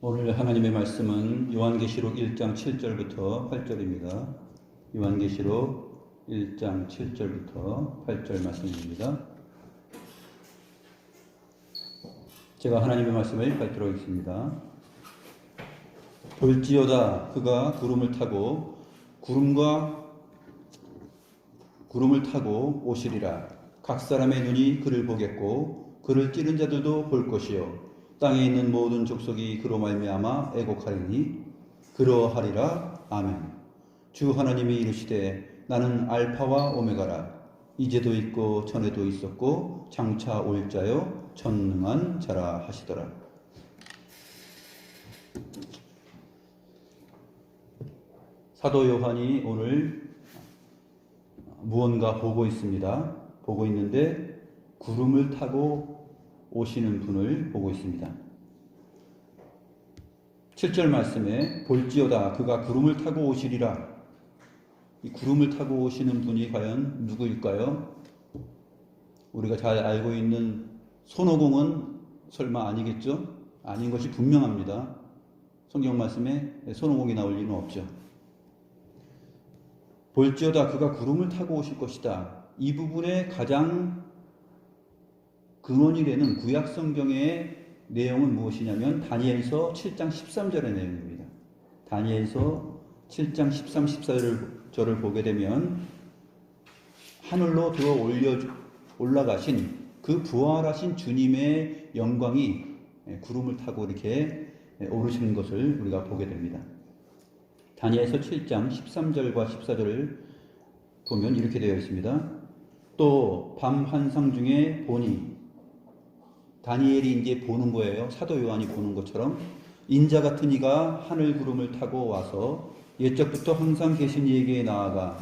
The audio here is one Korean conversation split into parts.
오늘 하나님의 말씀은 요한계시록 1장 7절부터 8절입니다. 요한계시록 1장 7절부터 8절 말씀입니다. 제가 하나님의 말씀을 읽도록 하겠습니다. 볼지어다 그가 구름을 타고 오시리라. 각 사람의 눈이 그를 보겠고 그를 찌른 자들도 볼 것이요 땅에 있는 모든 족속이 그로 말미암아 애곡하리니 그러하리라. 아멘. 주 하나님이 이르시되 나는 알파와 오메가라. 이제도 있고 전에도 있었고 장차 올 자요 전능한 자라 하시더라. 사도 요한이 오늘 무언가 보고 있습니다. 보고 있는데 구름을 타고 오시는 분을 보고 있습니다. 7절 말씀에 볼지어다 그가 구름을 타고 오시리라. 이 구름을 타고 오시는 분이 과연 누구일까요? 우리가 잘 알고 있는 손오공은 설마 아니겠죠? 아닌 것이 분명합니다. 성경 말씀에 손오공이 나올 리는 없죠. 볼지어다 그가 구름을 타고 오실 것이다. 이 부분에 가장 근원이 되는 구약 성경의 내용은 무엇이냐면 다니엘서 7장 13절의 내용입니다. 다니엘서 7장 13, 14절을 보게 되면 하늘로 들어 올라가신 그 부활하신 주님의 영광이 구름을 타고 이렇게 오르시는 것을 우리가 보게 됩니다. 다니엘서 7장 13절과 14절을 보면 이렇게 되어 있습니다. 또 밤 환상 중에 보니, 다니엘이 이제 보는 거예요. 사도 요한이 보는 것처럼 인자 같은 이가 하늘 구름을 타고 와서 옛적부터 항상 계신 이에게 나아가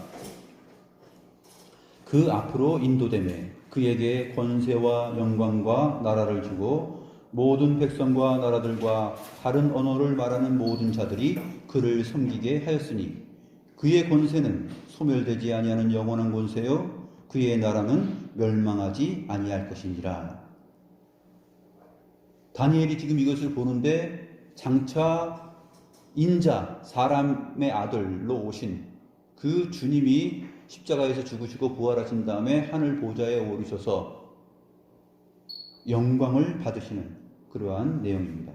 그 앞으로 인도되매 그에게 권세와 영광과 나라를 주고 모든 백성과 나라들과 다른 언어를 말하는 모든 자들이 그를 섬기게 하였으니 그의 권세는 소멸되지 아니하는 영원한 권세요 그의 나라는 멸망하지 아니할 것이니라. 다니엘이 지금 이것을 보는데 장차 인자, 사람의 아들로 오신 그 주님이 십자가에서 죽으시고 부활하신 다음에 하늘 보좌에 오르셔서 영광을 받으시는 그러한 내용입니다.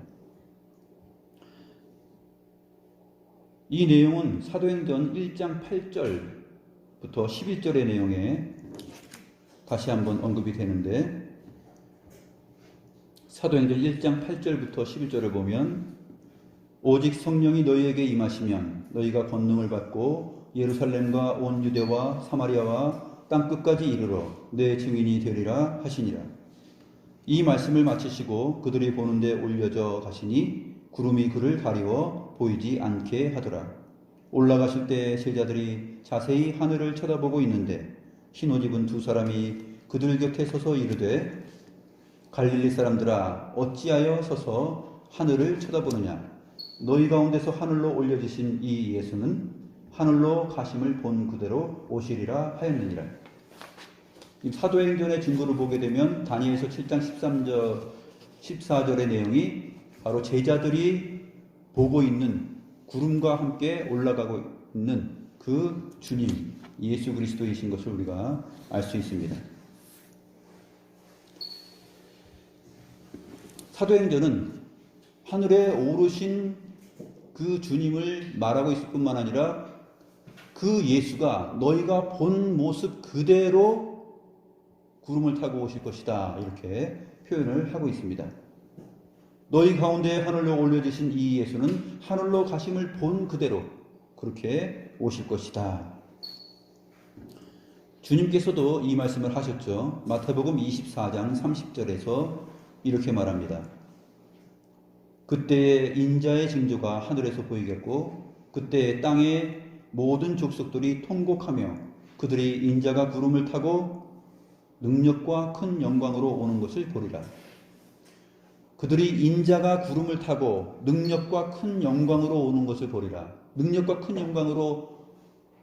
이 내용은 사도행전 1장 8절부터 11절의 내용에 다시 한번 언급이 되는데, 사도행전 1장 8절부터 11절을 보면 오직 성령이 너희에게 임하시면 너희가 권능을 받고 예루살렘과 온 유대와 사마리아와 땅끝까지 이르러 내 증인이 되리라 하시니라. 이 말씀을 마치시고 그들이 보는데 올려져 가시니 구름이 그를 가리워 보이지 않게 하더라. 올라가실 때 제자들이 자세히 하늘을 쳐다보고 있는데 흰옷 입은 두 사람이 그들 곁에 서서 이르되 갈릴리 사람들아 어찌하여 서서 하늘을 쳐다보느냐. 너희 가운데서 하늘로 올려지신 이 예수는 하늘로 가심을 본 그대로 오시리라 하였느니라. 이 사도행전의 증거를 보게 되면 다니엘서 7장 13절 14절의 내용이 바로 제자들이 보고 있는 구름과 함께 올라가고 있는 그 주님 예수 그리스도이신 것을 우리가 알 수 있습니다. 사도행전은 하늘에 오르신 그 주님을 말하고 있을 뿐만 아니라 그 예수가 너희가 본 모습 그대로 구름을 타고 오실 것이다 이렇게 표현을 하고 있습니다. 너희 가운데 하늘로 올려지신 이 예수는 하늘로 가심을 본 그대로 그렇게 오실 것이다. 주님께서도 이 말씀을 하셨죠. 마태복음 24장 30절에서 이렇게 말합니다. 그때의 인자의 징조가 하늘에서 보이겠고 그때의 땅의 모든 족속들이 통곡하며 그들이 인자가 구름을 타고 능력과 큰 영광으로 오는 것을 보리라. 그들이 인자가 구름을 타고 능력과 큰 영광으로 오는 것을 보리라. 능력과 큰 영광으로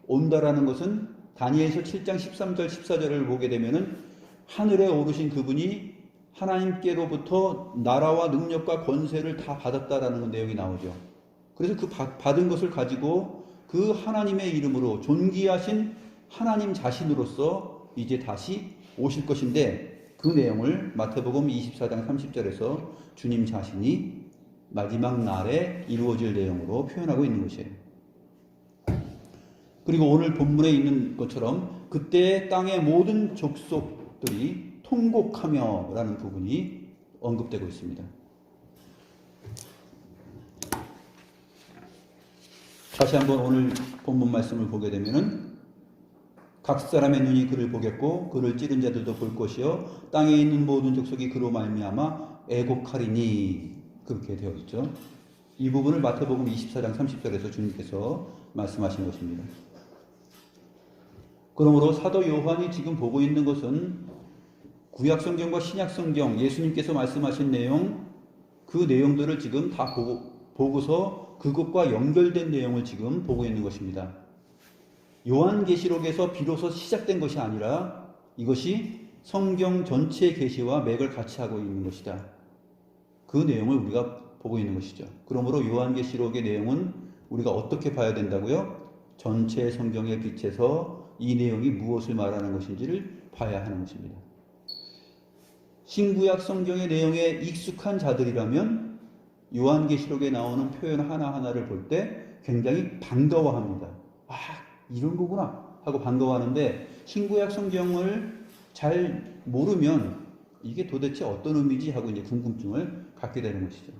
온다라는 것은 다니엘서 7장 13절 14절을 보게 되면은 하늘에 오르신 그분이 하나님께로부터 나라와 능력과 권세를 다 받았다라는 내용이 나오죠. 그래서 그 받은 것을 가지고 그 하나님의 이름으로 존귀하신 하나님 자신으로서 이제 다시 오실 것인데, 그 내용을 마태복음 24장 30절에서 주님 자신이 마지막 날에 이루어질 내용으로 표현하고 있는 것이에요. 그리고 오늘 본문에 있는 것처럼 그때 땅의 모든 족속들이 통곡하며 라는 부분이 언급되고 있습니다. 다시 한번 오늘 본문 말씀을 보게 되면은 각 사람의 눈이 그를 보겠고 그를 찌른 자들도 볼 것이요 땅에 있는 모든 족속이 그로 말미암아 애곡하리니, 그렇게 되어 있죠. 이 부분을 마태복음 24장 30절에서 주님께서 말씀하신 것입니다. 그러므로 사도 요한이 지금 보고 있는 것은 구약성경과 신약성경, 예수님께서 말씀하신 내용, 그 내용들을 지금 다 보고서 그것과 연결된 내용을 지금 보고 있는 것입니다. 요한계시록에서 비로소 시작된 것이 아니라 이것이 성경 전체 계시와 맥을 같이 하고 있는 것이다. 그 내용을 우리가 보고 있는 것이죠. 그러므로 요한계시록의 내용은 우리가 어떻게 봐야 된다고요? 전체 성경에 비춰서 이 내용이 무엇을 말하는 것인지를 봐야 하는 것입니다. 신구약 성경의 내용에 익숙한 자들이라면 요한계시록에 나오는 표현 하나하나를 볼 때 굉장히 반가워합니다. 아, 이런 거구나 하고 반가워하는데, 신구약 성경을 잘 모르면 이게 도대체 어떤 의미지 하고 이제 궁금증을 갖게 되는 것이죠.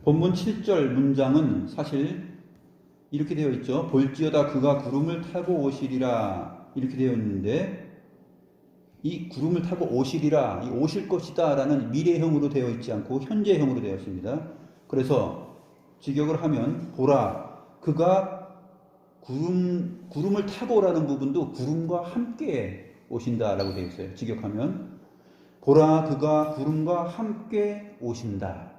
본문 7절 문장은 사실 이렇게 되어 있죠. 볼지어다 그가 구름을 타고 오시리라, 이렇게 되어 있는데, 이 구름을 타고 오시리라, 이 오실 것이다 라는 미래형으로 되어 있지 않고 현재형으로 되어 있습니다. 그래서 직역을 하면 보라 그가 구름을 타고 라는 부분도 구름과 함께 오신다 라고 되어 있어요. 직역하면 보라 그가 구름과 함께 오신다.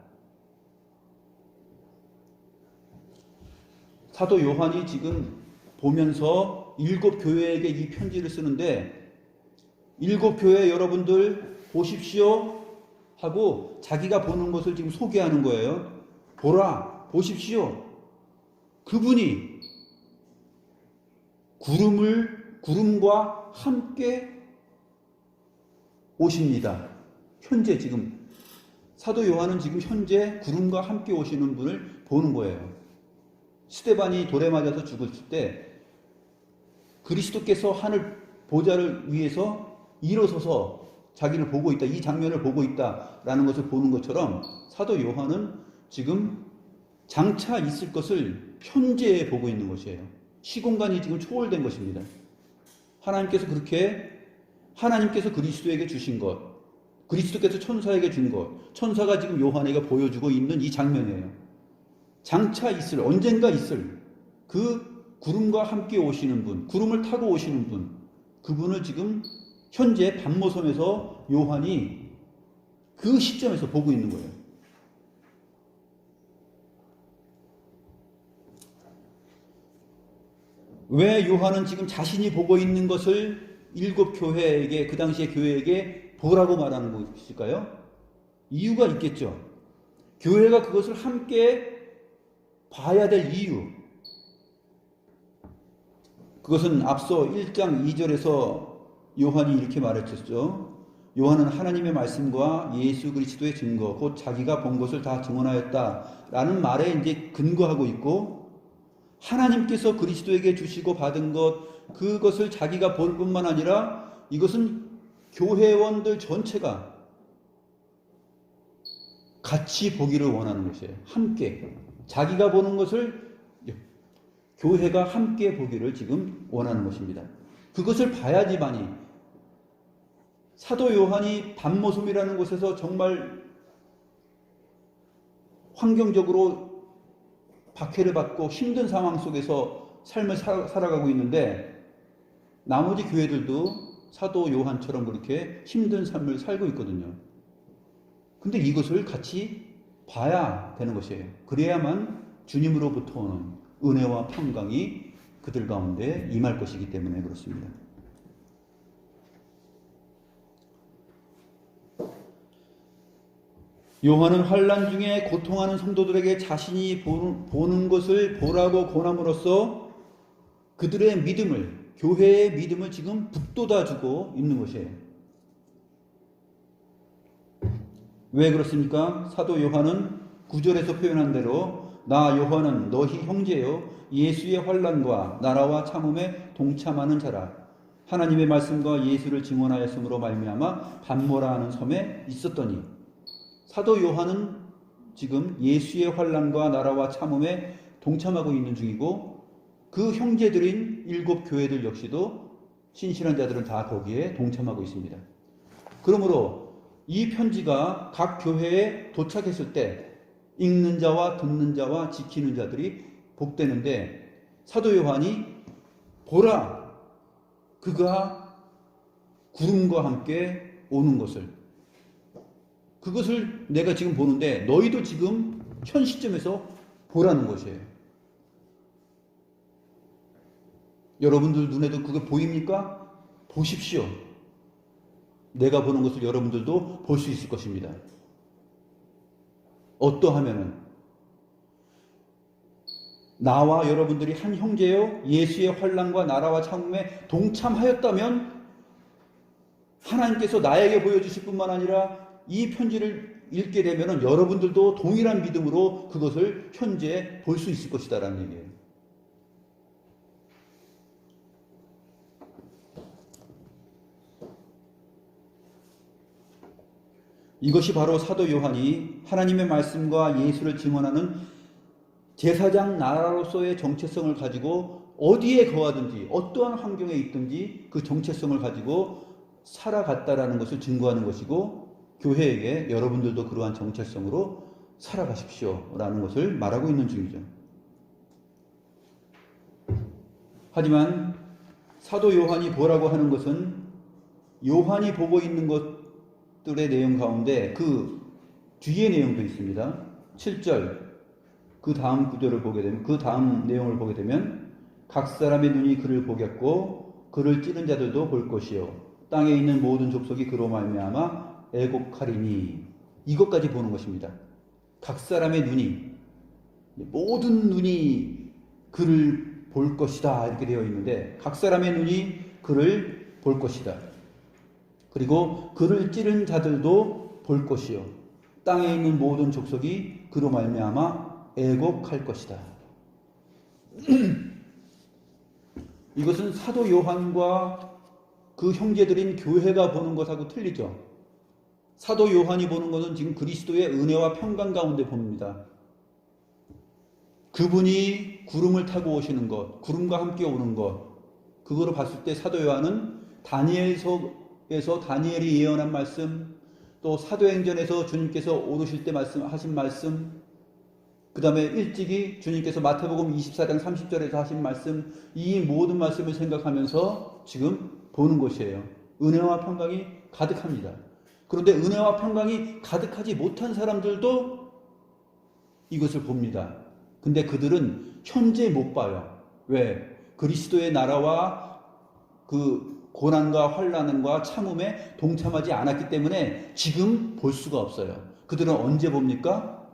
사도 요한이 지금 보면서 7교회에게 이 편지를 쓰는데, 7교회 여러분들 보십시오 하고 자기가 보는 것을 지금 소개하는 거예요. 보라, 보십시오. 그분이 구름과 함께 오십니다. 현재 지금 사도 요한은 지금 현재 구름과 함께 오시는 분을 보는 거예요. 스데반이 돌에 맞아서 죽었을 때 그리스도께서 하늘 보좌를 위해서 일어서서 자기를 보고 있다, 이 장면을 보고 있다라는 것을 보는 것처럼 사도 요한은 지금 장차 있을 것을 현재에 보고 있는 것이에요. 시공간이 지금 초월된 것입니다. 하나님께서 그리스도에게 주신 것, 그리스도께서 천사에게 준 것, 천사가 지금 요한에게 보여주고 있는 이 장면이에요. 장차 있을, 언젠가 있을 그 구름과 함께 오시는 분, 구름을 타고 오시는 분, 그분을 지금 현재 반모섬에서 요한이 그 시점에서 보고 있는 거예요. 왜 요한은 지금 자신이 보고 있는 것을 7교회에게, 그 당시의 교회에게 보라고 말하는 것일까요? 이유가 있겠죠. 교회가 그것을 함께 봐야 될 이유, 그것은 앞서 1장 2절에서 요한이 이렇게 말했었죠. 요한은 하나님의 말씀과 예수 그리스도의 증거, 곧 자기가 본 것을 다 증언하였다라는 말에 이제 근거하고 있고, 하나님께서 그리스도에게 주시고 받은 것, 그것을 자기가 볼 뿐만 아니라 이것은 교회원들 전체가 같이 보기를 원하는 것이에요. 함께. 자기가 보는 것을 교회가 함께 보기를 지금 원하는 것입니다. 그것을 봐야지만이, 사도 요한이 반모섬이라는 곳에서 정말 환경적으로 박해를 받고 힘든 상황 속에서 삶을 살아가고 있는데, 나머지 교회들도 사도 요한처럼 그렇게 힘든 삶을 살고 있거든요. 근데 이것을 같이 봐야 되는 것이에요. 그래야만 주님으로부터 오는 은혜와 평강이 그들 가운데 임할 것이기 때문에 그렇습니다. 요한은 환난 중에 고통하는 성도들에게 자신이 보는 것을 보라고 권함으로써 그들의 믿음을, 교회의 믿음을 지금 북돋아주고 있는 것이에요. 왜 그렇습니까? 사도 요한은 9절에서 표현한 대로 나 요한은 너희 형제요 예수의 환난과 나라와 참음에 동참하는 자라. 하나님의 말씀과 예수를 증언하였으므로 말미암아 반모라 하는 섬에 있었더니. 사도 요한은 지금 예수의 환난과 나라와 참음에 동참하고 있는 중이고 그 형제들인 7 교회들 역시도 신실한 자들은 다 거기에 동참하고 있습니다. 그러므로 이 편지가 각 교회에 도착했을 때 읽는 자와 듣는 자와 지키는 자들이 복되는데 사도 요한이 보라 그가 구름과 함께 오는 것을 그것을 내가 지금 보는데 너희도 지금 현 시점에서 보라는 것이에요. 여러분들 눈에도 그게 보입니까? 보십시오. 내가 보는 것을 여러분들도 볼 수 있을 것입니다. 어떠하면은 나와 여러분들이 한 형제요 예수의 환난과 나라와 참음에 동참하였다면 하나님께서 나에게 보여주실 뿐만 아니라 이 편지를 읽게 되면 여러분들도 동일한 믿음으로 그것을 현재 볼 수 있을 것이다라는 얘기예요. 이것이 바로 사도 요한이 하나님의 말씀과 예수를 증언하는 제사장 나라로서의 정체성을 가지고 어디에 거하든지 어떠한 환경에 있든지 그 정체성을 가지고 살아갔다라는 것을 증거하는 것이고 교회에게 여러분들도 그러한 정체성으로 살아가십시오 라는 것을 말하고 있는 중이죠. 하지만 사도 요한이 보라고 하는 것은 요한이 보고 있는 것들의 내용 가운데 그 뒤의 내용도 있습니다. 7절 그 다음 구절을 보게 되면 그 다음 내용을 보게 되면 각 사람의 눈이 그를 보겠고 그를 찌른 자들도 볼 것이요 땅에 있는 모든 족속이 그로 말미암아 애곡하리니 이것까지 보는 것입니다. 각 사람의 눈이 모든 눈이 그를 볼 것이다 이렇게 되어 있는데 각 사람의 눈이 그를 볼 것이다. 그리고 그를 찌른 자들도 볼 것이요 땅에 있는 모든 족속이 그로 말미암아 애곡할 것이다. 이것은 사도 요한과 그 형제들인 교회가 보는 것하고 틀리죠. 사도 요한이 보는 것은 지금 그리스도의 은혜와 평강 가운데 봅니다. 그분이 구름을 타고 오시는 것, 구름과 함께 오는 것, 그거로 봤을 때 사도 요한은 다니엘서에서 다니엘이 예언한 말씀, 또 사도행전에서 주님께서 오르실 때 하신 말씀, 그 다음에 일찍이 주님께서 마태복음 24장 30절에서 하신 말씀, 이 모든 말씀을 생각하면서 지금 보는 것이에요. 은혜와 평강이 가득합니다. 그런데 은혜와 평강이 가득하지 못한 사람들도 이것을 봅니다. 근데 그들은 현재 못 봐요. 왜? 그리스도의 나라와 그 고난과 환난과 참음에 동참하지 않았기 때문에 지금 볼 수가 없어요. 그들은 언제 봅니까?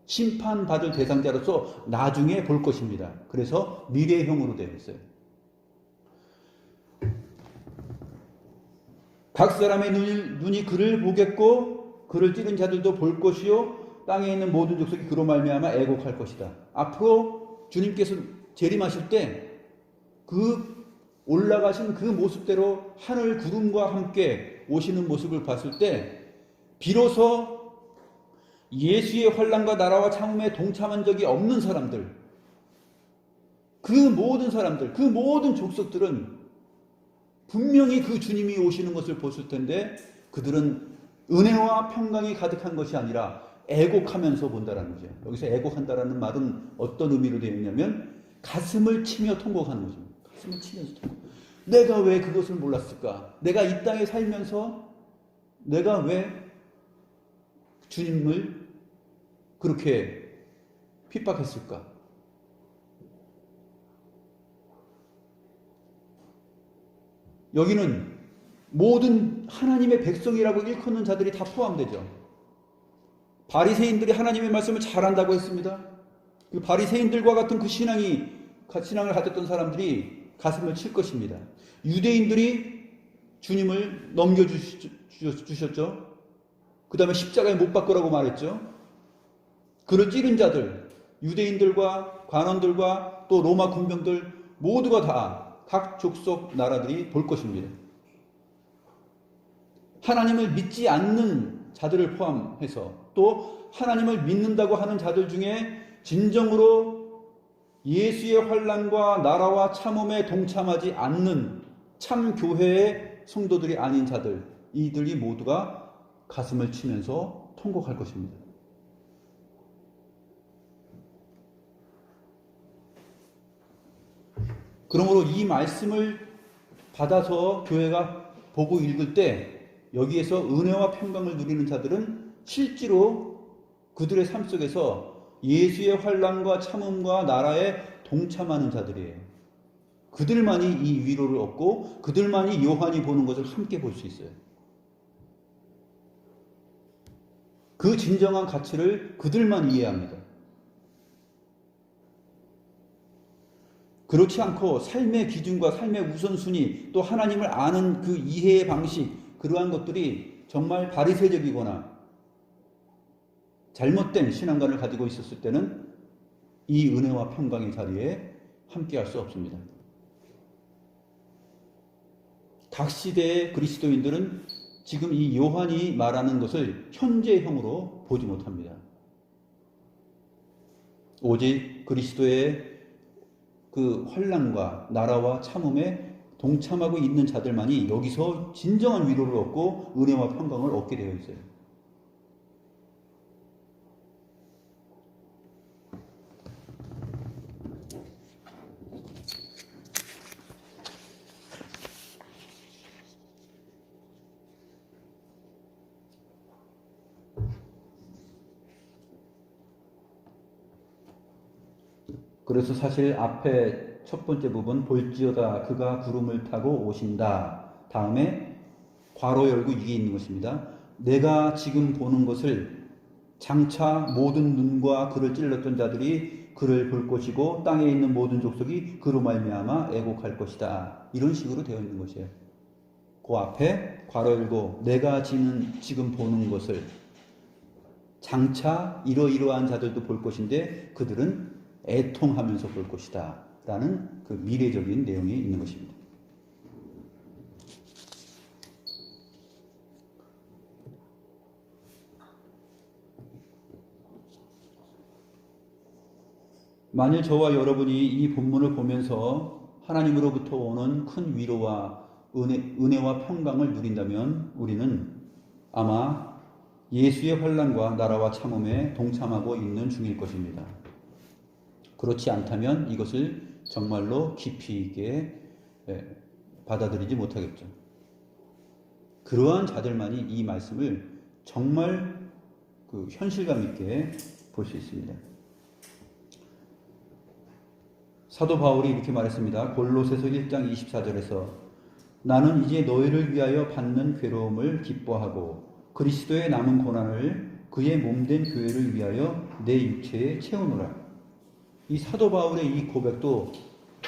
심판받을 대상자로서 나중에 볼 것입니다. 그래서 미래형으로 되어 있어요. 각 사람의 눈이 그를 보겠고 그를 찌른 자들도 볼 것이요 땅에 있는 모든 족속이 그로 말미암아 애곡할 것이다. 앞으로 주님께서 재림하실 때 그 올라가신 그 모습대로 하늘 구름과 함께 오시는 모습을 봤을 때 비로소 예수의 환난과 나라와 참음에 동참한 적이 없는 사람들, 그 모든 사람들, 그 모든 족속들은 분명히 그 주님이 오시는 것을 보실 텐데 그들은 은혜와 평강이 가득한 것이 아니라 애곡하면서 본다라는 거죠. 여기서 애곡한다라는 말은 어떤 의미로 되어 있냐면 가슴을 치며 통곡하는 거죠. 가슴을 치면서 통곡. 내가 왜 그것을 몰랐을까? 내가 이 땅에 살면서 내가 왜 주님을 그렇게 핍박했을까? 여기는 모든 하나님의 백성이라고 일컫는 자들이 다 포함되죠. 바리새인들이 하나님의 말씀을 잘한다고 했습니다. 그 바리새인들과 같은 그 신앙을 가졌던 사람들이 가슴을 칠 것입니다. 유대인들이 주님을 넘겨주셨죠. 그 다음에 십자가에 못 박으라고 말했죠. 그를 찌른 자들, 유대인들과 관원들과 또 로마 군병들 모두가 다 각 족속 나라들이 볼 것입니다. 하나님을 믿지 않는 자들을 포함해서 또 하나님을 믿는다고 하는 자들 중에 진정으로 예수의 환난과 나라와 참음에 동참하지 않는 참 교회의 성도들이 아닌 자들, 이들이 모두가 가슴을 치면서 통곡할 것입니다. 그러므로 이 말씀을 받아서 교회가 보고 읽을 때 여기에서 은혜와 평강을 누리는 자들은 실제로 그들의 삶 속에서 예수의 환난과 참음과 나라에 동참하는 자들이에요. 그들만이 이 위로를 얻고 그들만이 요한이 보는 것을 함께 볼 수 있어요. 그 진정한 가치를 그들만 이해합니다. 그렇지 않고 삶의 기준과 삶의 우선순위 또 하나님을 아는 그 이해의 방식, 그러한 것들이 정말 바리새적이거나 잘못된 신앙관을 가지고 있었을 때는 이 은혜와 평강의 자리에 함께할 수 없습니다. 각 시대의 그리스도인들은 지금 이 요한이 말하는 것을 현재형으로 보지 못합니다. 오직 그리스도의 그 환난과 나라와 참음에 동참하고 있는 자들만이 여기서 진정한 위로를 얻고 은혜와 평강을 얻게 되어 있어요. 그래서 사실 앞에 첫 번째 부분 볼지어다 그가 구름을 타고 오신다. 다음에 괄호 열고 이게 있는 것입니다. 내가 지금 보는 것을 장차 모든 눈과 그를 찔렀던 자들이 그를 볼 것이고 땅에 있는 모든 족속이 그로 말미암아 애곡할 것이다. 이런 식으로 되어 있는 것이에요. 그 앞에 괄호 열고 내가 지금 보는 것을 장차 이러이러한 자들도 볼 것인데 그들은 애통하면서 볼 것이다 라는 그 미래적인 내용이 있는 것입니다. 만일 저와 여러분이 이 본문을 보면서 하나님으로부터 오는 큰 위로와 은혜와 평강을 누린다면 우리는 아마 예수의 환난과 나라와 참음에 동참하고 있는 중일 것입니다. 그렇지 않다면 이것을 정말로 깊이 있게 받아들이지 못하겠죠. 그러한 자들만이 이 말씀을 정말 그 현실감 있게 볼 수 있습니다. 사도 바울이 이렇게 말했습니다. 골로새서 1장 24절에서 나는 이제 너희를 위하여 받는 괴로움을 기뻐하고 그리스도의 남은 고난을 그의 몸된 교회를 위하여 내 육체에 채우노라. 이 사도 바울의 이 고백도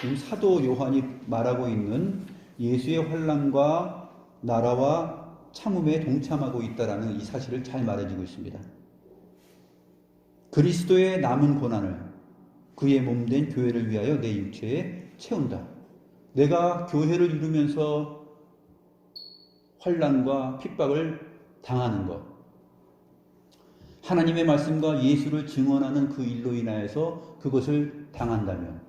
이 사도 요한이 말하고 있는 예수의 환난과 나라와 참음에 동참하고 있다라는 이 사실을 잘 말해주고 있습니다. 그리스도의 남은 고난을 그의 몸된 교회를 위하여 내 육체에 채운다. 내가 교회를 이루면서 환난과 핍박을 당하는 것, 하나님의 말씀과 예수를 증언하는 그 일로 인하여서 그것을 당한다면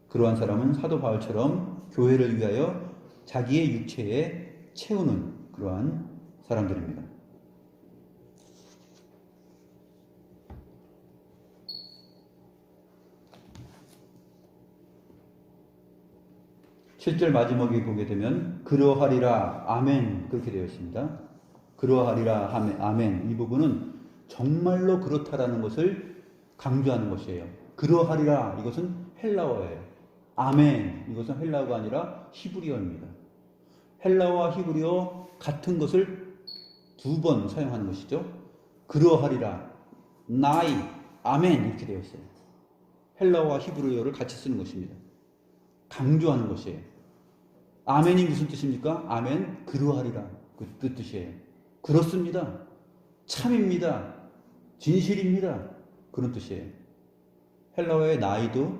그러한 사람은 사도 바울처럼 교회를 위하여 자기의 육체에 채우는 그러한 사람들입니다. 7절 마지막에 보게 되면 그러하리라 아멘 그렇게 되어 있습니다. 그러하리라 아멘 이 부분은 정말로 그렇다라는 것을 강조하는 것이에요. 그러하리라 이것은 헬라어예요. 아멘. 이것은 헬라어가 아니라 히브리어입니다. 헬라어와 히브리어 같은 것을 두 번 사용하는 것이죠. 그러하리라, 나이, 아멘 이렇게 되어 있어요. 헬라어와 히브리어를 같이 쓰는 것입니다. 강조하는 것이에요. 아멘이 무슨 뜻입니까? 아멘, 그러하리라 그 뜻이에요. 그렇습니다. 참입니다. 진실입니다. 그런 뜻이에요. 헬라어의 나이도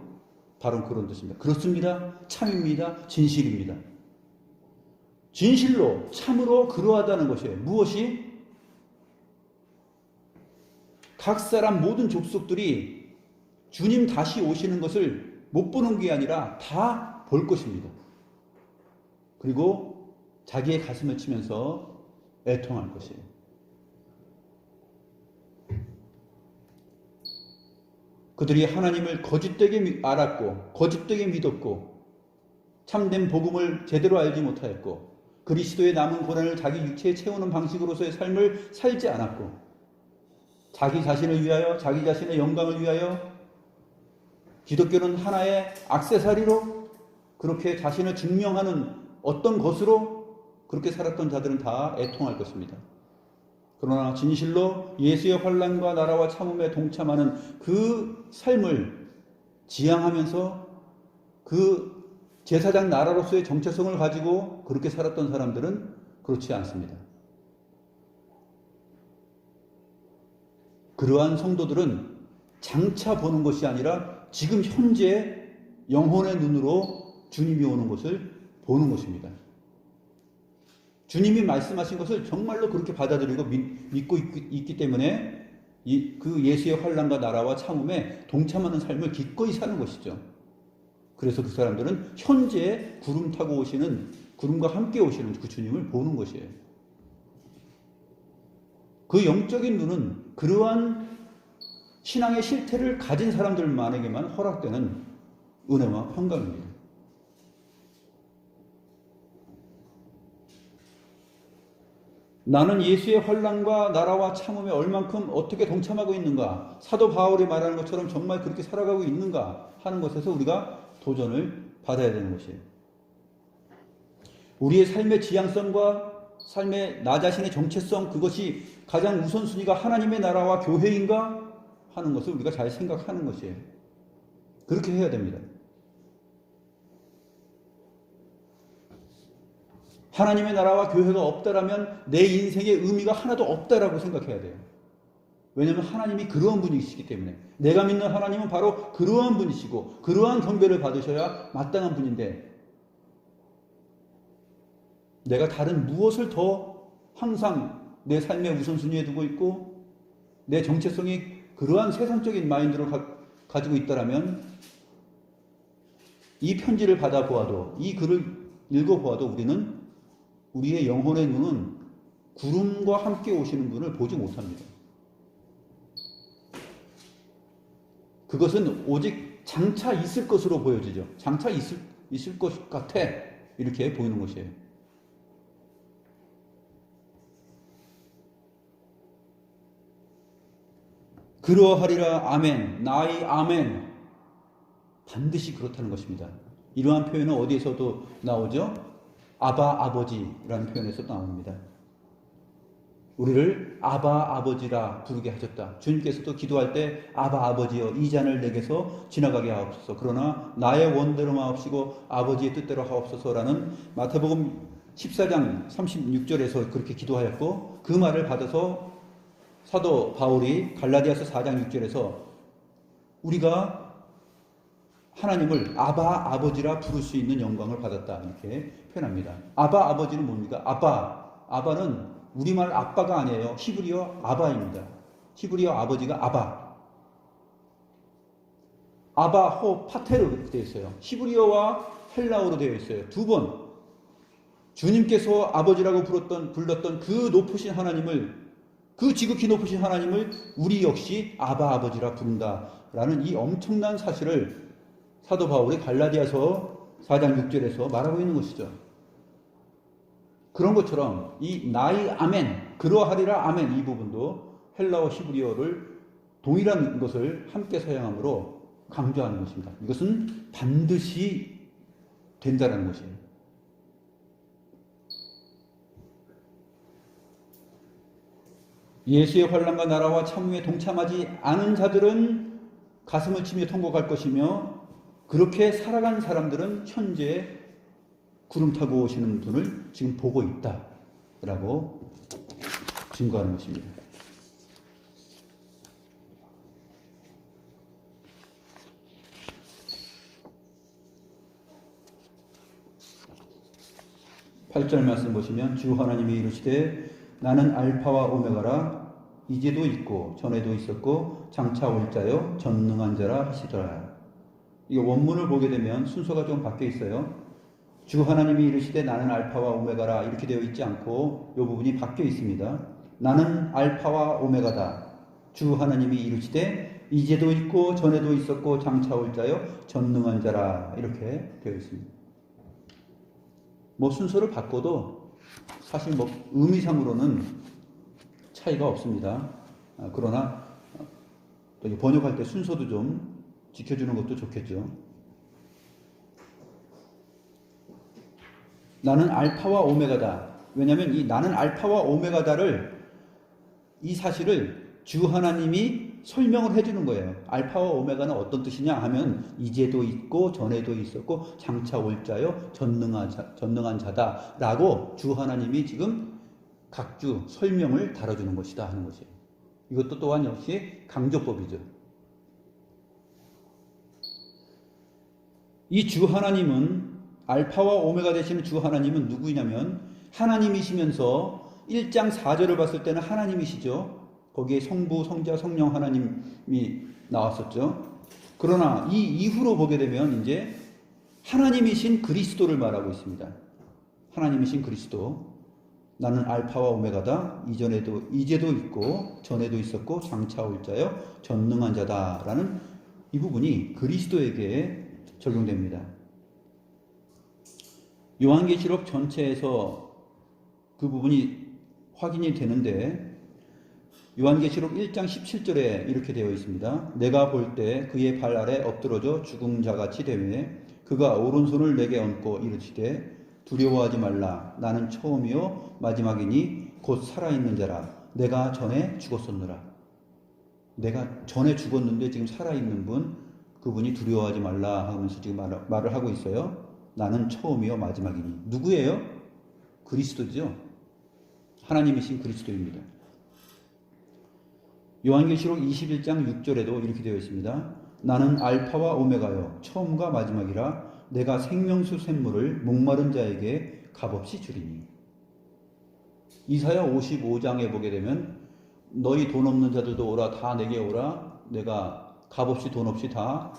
바로 그런 뜻입니다. 그렇습니다. 참입니다. 진실입니다. 진실로 참으로 그러하다는 것이에요. 무엇이? 각 사람 모든 족속들이 주님 다시 오시는 것을 못 보는 게 아니라 다 볼 것입니다. 그리고 자기의 가슴을 치면서 애통할 것이에요. 그들이 하나님을 거짓되게 알았고 거짓되게 믿었고 참된 복음을 제대로 알지 못하였고 그리스도의 남은 고난을 자기 육체에 채우는 방식으로서의 삶을 살지 않았고 자기 자신을 위하여 자기 자신의 영광을 위하여 기독교는 하나의 액세서리로 그렇게 자신을 증명하는 어떤 것으로 그렇게 살았던 자들은 다 애통할 것입니다. 그러나 진실로 예수의 환난과 나라와 참음에 동참하는 그 삶을 지향하면서 그 제사장 나라로서의 정체성을 가지고 그렇게 살았던 사람들은 그렇지 않습니다. 그러한 성도들은 장차 보는 것이 아니라 지금 현재 영혼의 눈으로 주님이 오는 것을 보는 것입니다. 주님이 말씀하신 것을 정말로 그렇게 받아들이고 믿고 있기 때문에 그 예수의 환난과 나라와 참음에 동참하는 삶을 기꺼이 사는 것이죠. 그래서 그 사람들은 현재 구름 타고 오시는, 구름과 함께 오시는 그 주님을 보는 것이에요. 그 영적인 눈은 그러한 신앙의 실태를 가진 사람들만에게만 허락되는 은혜와 평강입니다. 나는 예수의 환난과 나라와 참음에 얼만큼 어떻게 동참하고 있는가, 사도 바울이 말하는 것처럼 정말 그렇게 살아가고 있는가 하는 것에서 우리가 도전을 받아야 되는 것이에요. 우리의 삶의 지향성과 삶의 나 자신의 정체성, 그것이 가장 우선순위가 하나님의 나라와 교회인가 하는 것을 우리가 잘 생각하는 것이에요. 그렇게 해야 됩니다. 하나님의 나라와 교회가 없다라면 내 인생의 의미가 하나도 없다라고 생각해야 돼요. 왜냐하면 하나님이 그러한 분이시기 때문에, 내가 믿는 하나님은 바로 그러한 분이시고 그러한 경배를 받으셔야 마땅한 분인데, 내가 다른 무엇을 더 항상 내 삶의 우선순위에 두고 있고 내 정체성이 그러한 세상적인 마인드를 가지고 있다라면 이 편지를 받아보아도, 이 글을 읽어보아도 우리는 우리의 영혼의 눈은 구름과 함께 오시는 분을 보지 못합니다. 그것은 오직 장차 있을 것으로 보여지죠. 장차 있을 것 같아, 이렇게 보이는 것이에요. 그러하리라, 아멘, 나의 아멘. 반드시 그렇다는 것입니다. 이러한 표현은 어디에서도 나오죠? 아바 아버지라는 표현에서 나옵니다. 우리를 아바 아버지라 부르게 하셨다. 주님께서도 기도할 때 아바 아버지여, 이 잔을 내게서 지나가게 하옵소서. 그러나 나의 원대로 마옵시고 아버지의 뜻대로 하옵소서라는 마태복음 14장 36절에서 그렇게 기도하였고, 그 말을 받아서 사도 바울이 갈라디아서 4장 6절에서 우리가 하나님을 아바 아버지라 부를 수 있는 영광을 받았다, 이렇게 표현합니다. 아바 아버지는 뭡니까? 아바는 우리말 아빠가 아니에요. 히브리어 아바입니다. 히브리어 아버지가 아바. 아바호 파테르 되어 있어요. 히브리어와 헬라어로 되어 있어요. 두 번. 주님께서 아버지라고 불렀던 그 높으신 하나님을, 그 지극히 높으신 하나님을 우리 역시 아바 아버지라 부른다라는 이 엄청난 사실을 사도 바울이 갈라디아서 4장 6절에서 말하고 있는 것이죠. 그런 것처럼 이 나의 아멘, 그러하리라 아멘, 이 부분도 헬라어 히브리어를 동일한 것을 함께 사용하므로 강조하는 것입니다. 이것은 반드시 된다는 것이에요. 예수의 환난과 나라와 참음에 동참하지 않은 자들은 가슴을 치며 통곡할 것이며, 그렇게 살아간 사람들은 현재 구름 타고 오시는 분을 지금 보고 있다라고 증거하는 것입니다. 팔절 말씀 보시면 주 하나님이 이르시되 나는 알파와 오메가라, 이제도 있고 전에도 있었고 장차 올 자요 전능한 자라 하시더라. 이 원문을 보게 되면 순서가 좀 바뀌어 있어요. 주 하나님이 이르시되 나는 알파와 오메가라 이렇게 되어 있지 않고 이 부분이 바뀌어 있습니다. 나는 알파와 오메가다. 주 하나님이 이르시되 이제도 있고 전에도 있었고 장차 올 자요 전능한 자라 이렇게 되어 있습니다. 뭐 순서를 바꿔도 사실 뭐 의미상으로는 차이가 없습니다. 그러나 번역할 때 순서도 좀 지켜주는 것도 좋겠죠. 나는 알파와 오메가다. 왜냐하면 이 나는 알파와 오메가다를, 이 사실을 주 하나님이 설명을 해주는 거예요. 알파와 오메가는 어떤 뜻이냐 하면 이제도 있고 전에도 있었고 장차 올 자요 전능한 자다라고 주 하나님이 지금 각주 설명을 다뤄주는 것이다 하는 것이에요. 이것도 또한 역시 강조법이죠. 이 주 하나님은, 알파와 오메가 되시는 주 하나님은 누구이냐면 하나님이시면서 1장 4절을 봤을 때는 하나님이시죠. 거기에 성부, 성자, 성령 하나님이 나왔었죠. 그러나 이 이후로 보게 되면 이제 하나님이신 그리스도를 말하고 있습니다. 하나님이신 그리스도. 나는 알파와 오메가다. 이제도 있고 전에도 있었고 장차 올 자요 전능한 자다라는 이 부분이 그리스도에게 적용됩니다. 요한계시록 전체에서 그 부분이 확인이 되는데, 요한계시록 1장 17절에 이렇게 되어 있습니다. 내가 볼 때 그의 발 아래 엎드러져 죽은 자같이 되매 그가 오른손을 내게 얹고 이르시되 두려워하지 말라. 나는 처음이요 마지막이니 곧 살아있는 자라. 내가 전에 죽었었노라. 내가 전에 죽었는데 지금 살아있는 분, 그분이 두려워하지 말라 하면서 지금 말을 하고 있어요. 나는 처음이요 마지막이니. 누구예요? 그리스도죠. 하나님이신 그리스도입니다. 요한계시록 21장 6절에도 이렇게 되어 있습니다. 나는 알파와 오메가요 처음과 마지막이라. 내가 생명수 샘물을 목마른 자에게 값없이 주리니. 이사야 55장에 보게 되면 너희 돈 없는 자들도 오라, 다 내게 오라. 내가 값없이 돈 없이 다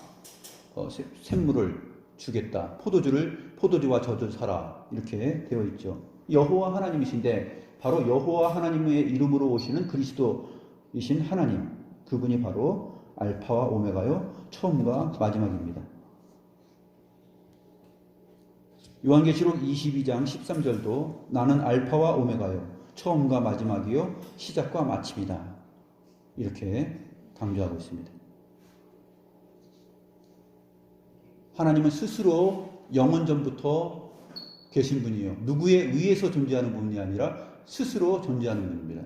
샘물을 주겠다. 포도주와 젖을 사라. 이렇게 되어 있죠. 여호와 하나님이신데 바로 여호와 하나님의 이름으로 오시는 그리스도이신 하나님, 그분이 바로 알파와 오메가요 처음과 마지막입니다. 요한계시록 22장 13절도 나는 알파와 오메가요 처음과 마지막이요 시작과 마침이다. 이렇게 강조하고 있습니다. 하나님은 스스로 영원전부터 계신 분이에요. 누구에 의해서 존재하는 분이 아니라 스스로 존재하는 분입니다.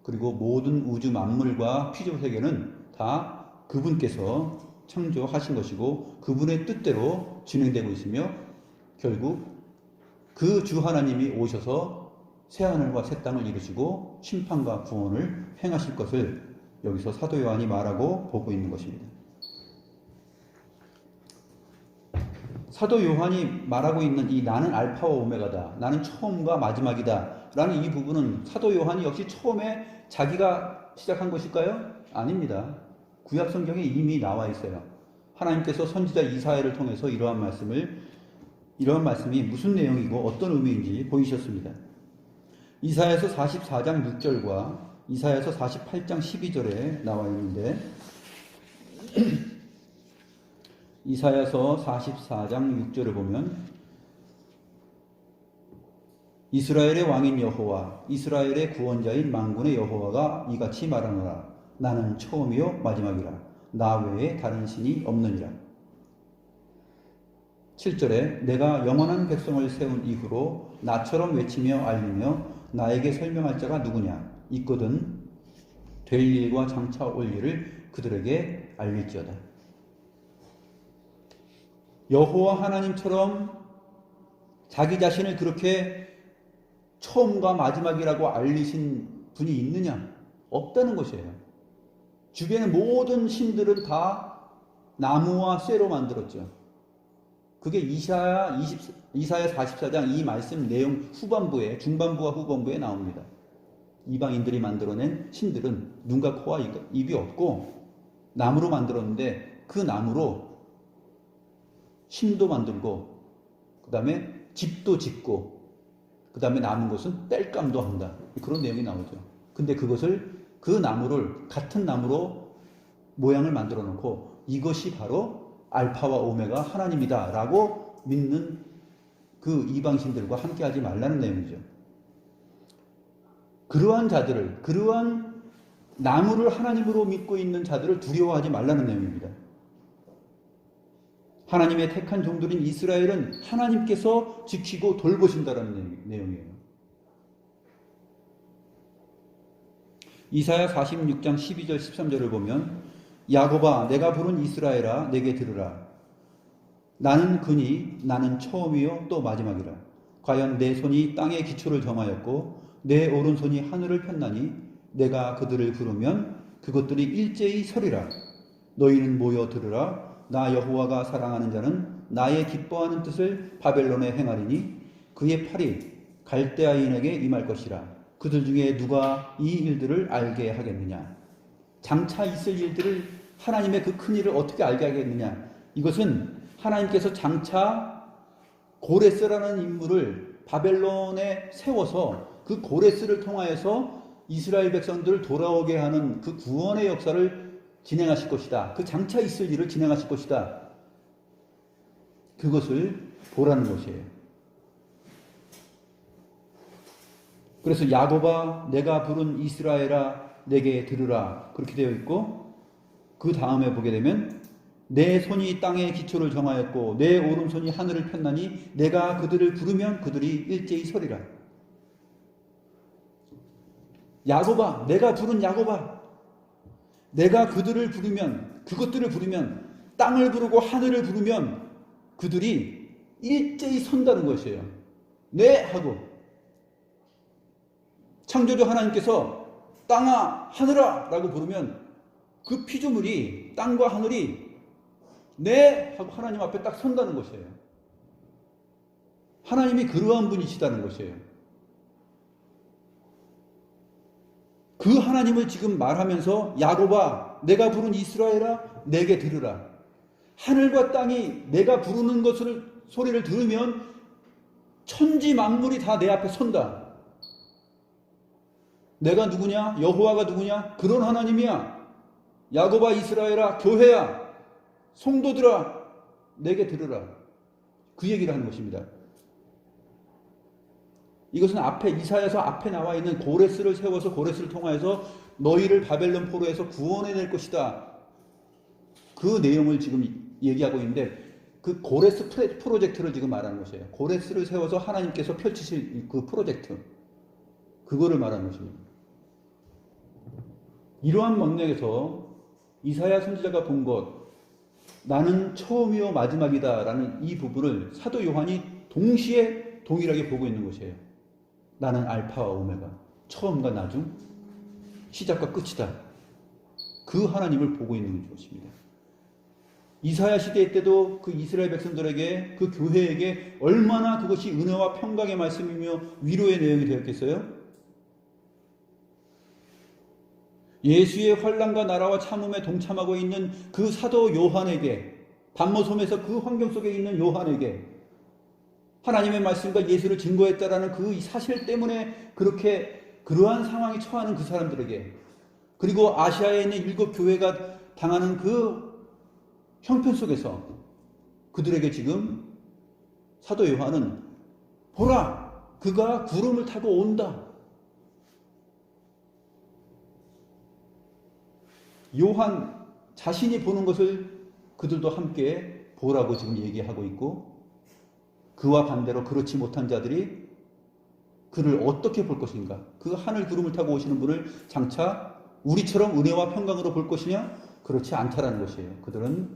그리고 모든 우주 만물과 피조세계는 다 그분께서 창조하신 것이고 그분의 뜻대로 진행되고 있으며 결국 그 주 하나님이 오셔서 새하늘과 새 땅을 이루시고 심판과 구원을 행하실 것을 여기서 사도 요한이 말하고 보고 있는 것입니다. 사도 요한이 말하고 있는 이 나는 알파와 오메가다, 나는 처음과 마지막이다 라는 이 부분은 사도 요한이 역시 처음에 자기가 시작한 것일까요? 아닙니다. 구약 성경에 이미 나와 있어요. 하나님께서 선지자 이사야를 통해서 이러한 말씀이 무슨 내용이고 어떤 의미인지 보이셨습니다. 이사야서 44장 6절과 이사야서 48장 12절에 나와 있는데 이사야서 44장 6절을 보면 이스라엘의 왕인 여호와, 이스라엘의 구원자인 만군의 여호와가 이같이 말하노라. 나는 처음이요 마지막이라. 나 외에 다른 신이 없느니라. 7절에 내가 영원한 백성을 세운 이후로 나처럼 외치며 알리며 나에게 설명할 자가 누구냐? 있거든 될 일과 장차 올 일을 그들에게 알릴지어다. 여호와 하나님처럼 자기 자신을 그렇게 처음과 마지막이라고 알리신 분이 있느냐? 없다는 것이에요. 주변의 모든 신들은 다 나무와 쇠로 만들었죠. 그게 이사야 44장 이 말씀 내용 후반부에, 중반부와 후반부에 나옵니다. 이방인들이 만들어낸 신들은 눈과 코와 입이 없고 나무로 만들었는데 그 나무로 신도 만들고 그 다음에 집도 짓고 그 다음에 남은 것은 땔감도 한다. 그런 내용이 나오죠. 근데 그것을 그 나무를 같은 나무로 모양을 만들어 놓고 이것이 바로 알파와 오메가 하나님이다 라고 믿는 그 이방신들과 함께 하지 말라는 내용이죠. 그러한 자들을, 그러한 나무를 하나님으로 믿고 있는 자들을 두려워하지 말라는 내용입니다. 하나님의 택한 종들인 이스라엘은 하나님께서 지키고 돌보신다는 내용이에요. 이사야 46장 12절 13절을 보면 야곱아 내가 부른 이스라엘아 내게 들으라. 나는 그니 나는 처음이요 또 마지막이라. 과연 내 손이 땅의 기초를 정하였고 내 오른손이 하늘을 폈나니 내가 그들을 부르면 그것들이 일제히 서리라. 너희는 모여 들으라. 나 여호와가 사랑하는 자는 나의 기뻐하는 뜻을 바벨론에 행하리니 그의 팔이 갈대아인에게 임할 것이라. 그들 중에 누가 이 일들을 알게 하겠느냐? 장차 있을 일들을 하나님의 그 큰 일을 어떻게 알게 하겠느냐? 이것은 하나님께서 장차 고레스라는 인물을 바벨론에 세워서 그 고레스를 통하여서 이스라엘 백성들을 돌아오게 하는 그 구원의 역사를 진행하실 것이다. 그 장차 있을 일을 진행하실 것이다. 그것을 보라는 것이에요. 그래서 야곱아 내가 부른 이스라엘아 내게 들으라 그렇게 되어 있고 그 다음에 보게 되면 내 손이 땅의 기초를 정하였고 내 오른손이 하늘을 폈나니 내가 그들을 부르면 그들이 일제히 서리라. 야곱아 내가 부른 야곱아 내가 그들을 부르면 그것들을 부르면 땅을 부르고 하늘을 부르면 그들이 일제히 선다는 것이에요. 네 하고 창조주 하나님께서 땅아 하늘아 라고 부르면 그 피조물이 땅과 하늘이 네 하고 하나님 앞에 딱 선다는 것이에요. 하나님이 그러한 분이시다는 것이에요. 그 하나님을 지금 말하면서 야곱아 내가 부른 이스라엘아 내게 들으라. 하늘과 땅이 내가 부르는 것을 소리를 들으면 천지 만물이 다 내 앞에 선다. 내가 누구냐? 여호와가 누구냐? 그런 하나님이야. 야곱아 이스라엘아 교회야 성도들아 내게 들으라. 그 얘기를 하는 것입니다. 이것은 앞에 이사야서 앞에 나와 있는 고레스를 세워서 고레스를 통하여서 너희를 바벨론 포로에서 구원해낼 것이다. 그 내용을 지금 얘기하고 있는데 그 고레스 프로젝트를 지금 말하는 것이에요. 고레스를 세워서 하나님께서 펼치실 그 프로젝트 그거를 말하는 것입니다. 이러한 맥락에서 이사야 선지자가 본 것 나는 처음이요 마지막이다 라는 이 부분을 사도 요한이 동시에 동일하게 보고 있는 것이에요. 나는 알파와 오메가 처음과 나중 시작과 끝이다. 그 하나님을 보고 있는 것입니다. 이사야 시대 때도 그 이스라엘 백성들에게 그 교회에게 얼마나 그것이 은혜와 평강의 말씀이며 위로의 내용이 되었겠어요? 예수의 환난과 나라와 참음에 동참하고 있는 그 사도 요한에게 반모섬에서 그 환경 속에 있는 요한에게 하나님의 말씀과 예수를 증거했다라는 그 사실 때문에 그러한 상황에 처하는 그 사람들에게 그리고 아시아에 있는 7 교회가 당하는 그 형편 속에서 그들에게 지금 사도 요한은 보라 그가 구름을 타고 온다. 요한 자신이 보는 것을 그들도 함께 보라고 지금 얘기하고 있고, 그와 반대로 그렇지 못한 자들이 그를 어떻게 볼 것인가? 그 하늘 구름을 타고 오시는 분을 장차 우리처럼 은혜와 평강으로 볼 것이냐? 그렇지 않다라는 것이에요. 그들은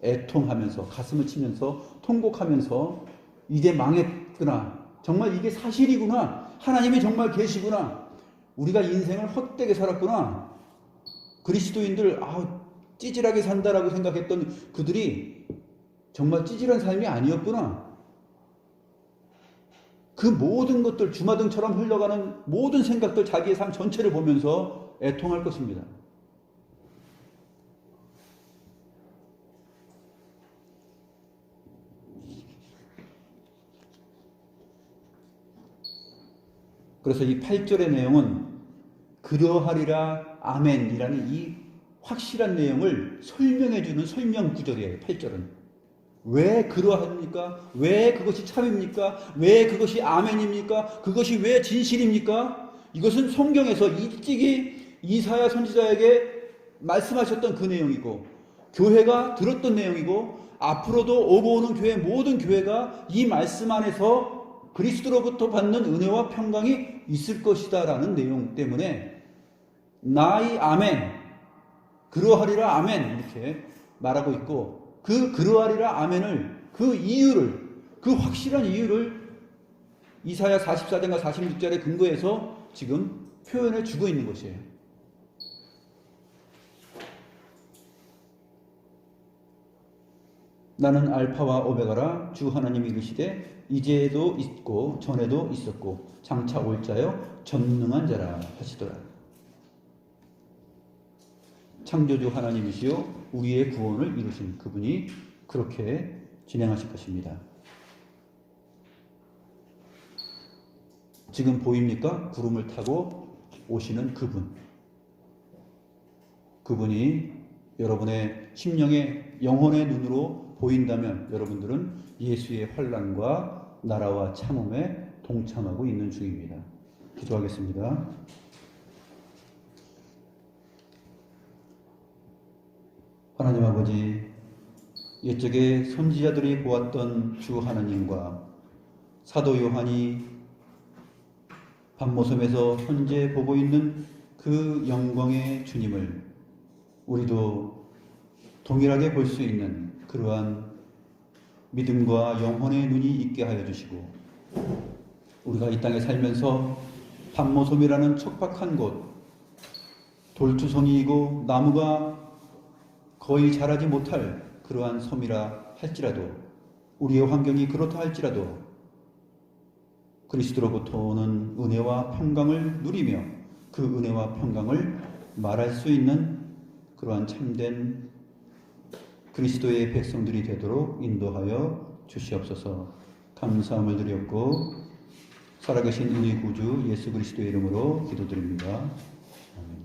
애통하면서 가슴을 치면서 통곡하면서 이제 망했구나. 정말 이게 사실이구나. 하나님이 정말 계시구나. 우리가 인생을 헛되게 살았구나. 그리스도인들 찌질하게 산다라고 생각했던 그들이 정말 찌질한 삶이 아니었구나. 그 모든 것들, 주마등처럼 흘러가는 모든 생각들, 자기의 삶 전체를 보면서 애통할 것입니다. 그래서 이 8절의 내용은 그러하리라 아멘이라는 이 확실한 내용을 설명해주는 설명 구절이에요. 8절은. 왜 그러합니까? 왜 그것이 참입니까? 왜 그것이 아멘입니까? 그것이 왜 진실입니까? 이것은 성경에서 일찍이 이사야 선지자에게 말씀하셨던 그 내용이고, 교회가 들었던 내용이고, 앞으로도 오고 오는 교회 모든 교회가 이 말씀 안에서 그리스도로부터 받는 은혜와 평강이 있을 것이다 라는 내용 때문에 나의 아멘, 그러하리라 아멘 이렇게 말하고 있고, 그 그러하리라 아멘을, 그 이유를, 그 확실한 이유를 이사야 44장과 46절에 근거해서 지금 표현해 주고 있는 것이에요. 나는 알파와 오메가라 주 하나님이 이르시되 이제도 있고 전에도 있었고 장차 올 자여 전능한 자라 하시더라. 창조주 하나님이시요 우리의 구원을 이루신 그분이 그렇게 진행하실 것입니다. 지금 보입니까? 구름을 타고 오시는 그분. 그분이 여러분의 심령의 영혼의 눈으로 보인다면 여러분들은 예수의 환난과 나라와 참음에 동참하고 있는 중입니다. 기도하겠습니다. 하나님 아버지, 옛적에 선지자들이 보았던 주 하나님과 사도 요한이 밤모섬에서 현재 보고 있는 그 영광의 주님을 우리도 동일하게 볼 수 있는 그러한 믿음과 영혼의 눈이 있게 하여 주시고, 우리가 이 땅에 살면서 밤모섬이라는 척박한 곳, 돌투성이이고 나무가 거의 자라지 못할 그러한 섬이라 할지라도, 우리의 환경이 그렇다 할지라도 그리스도로부터 오는 은혜와 평강을 누리며 그 은혜와 평강을 말할 수 있는 그러한 참된 그리스도의 백성들이 되도록 인도하여 주시옵소서. 감사함을 드렸고 살아계신 우리 구주 예수 그리스도의 이름으로 기도드립니다. 아멘.